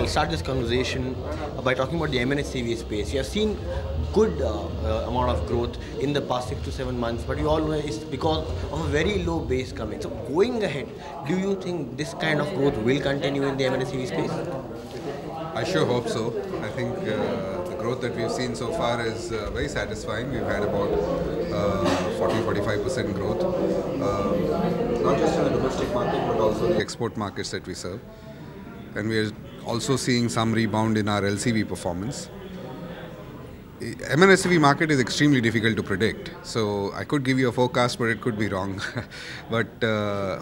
I'll start this conversation by talking about the M&HCV space. You have seen good amount of growth in the past 6 to 7 months, but you all know it's because of a very low base coming. So going ahead, do you think this kind of growth will continue in the M&HCV space? I sure hope so. I think the growth that we've seen so far is very satisfying. We've had about 40-45% growth, not just in the domestic market but also the export markets that we serve. And we are also seeing some rebound in our LCV performance. M&HCV market is extremely difficult to predict, so I could give you a forecast, but it could be wrong. But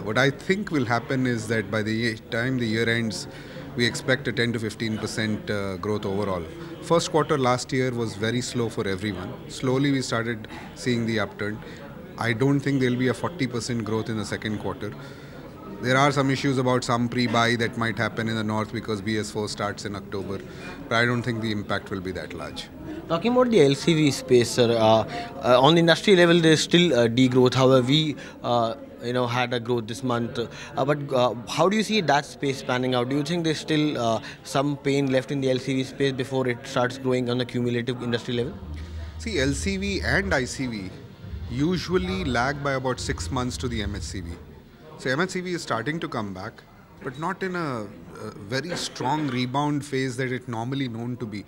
what I think will happen is that by the time the year ends, we expect a 10 to 15% growth overall. First quarter last year was very slow for everyone. Slowly we started seeing the upturn. I don't think there will be a 40% growth in the second quarter. There are some issues about some pre-buy that might happen in the north because BS4 starts in October, but I don't think the impact will be that large. Talking about the LCV space, sir, on the industry level, there is still degrowth. However, we had a growth this month. But how do you see that space panning out? Do you think there's still some pain left in the LCV space before it starts growing on the cumulative industry level? See, LCV and ICV usually lag by about 6 months to the MHCV. So MHCV is starting to come back, but not in a very strong rebound phase that it's normally known to be.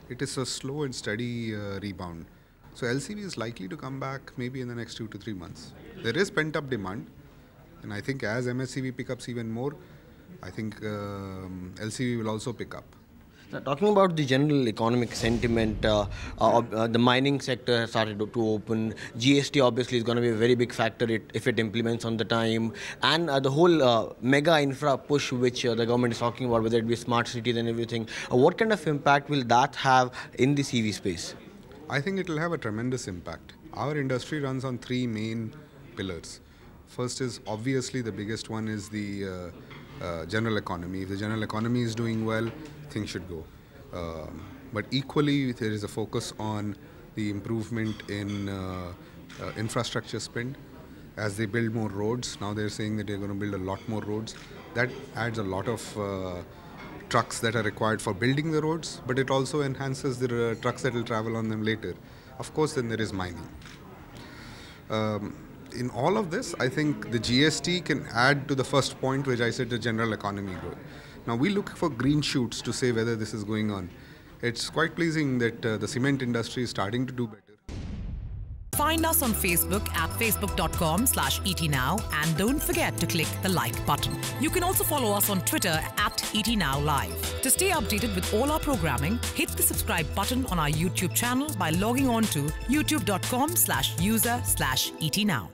It is a slow and steady rebound. So LCV is likely to come back maybe in the next 2 to 3 months. There is pent-up demand, and I think as MHCV picks even more, I think LCV will also pick up. Now, talking about the general economic sentiment, the mining sector has started to open. GST obviously is going to be a very big factor if it implements on the time. And the whole mega infra push which the government is talking about, whether it be smart cities and everything, what kind of impact will that have in the CV space? I think it will have a tremendous impact. Our industry runs on 3 main pillars. First is obviously the biggest one is the general economy. If the general economy is doing well, things should go. But equally, there is a focus on the improvement in infrastructure spend. As they build more roads, now they're saying that they're going to build a lot more roads. That adds a lot of trucks that are required for building the roads, but it also enhances the trucks that will travel on them later. Of course, then there is mining. In all of this, I think the GST can add to the first point which I said, the general economy growth. Now we look for green shoots to say whether this is going on. It's quite pleasing that the cement industry is starting to do better. Find us on Facebook at facebook.com/ETNow and don't forget to click the like button. You can also follow us on Twitter at ETNowLive. To stay updated with all our programming, hit the subscribe button on our YouTube channel by logging on to youtube.com/user/ETNow.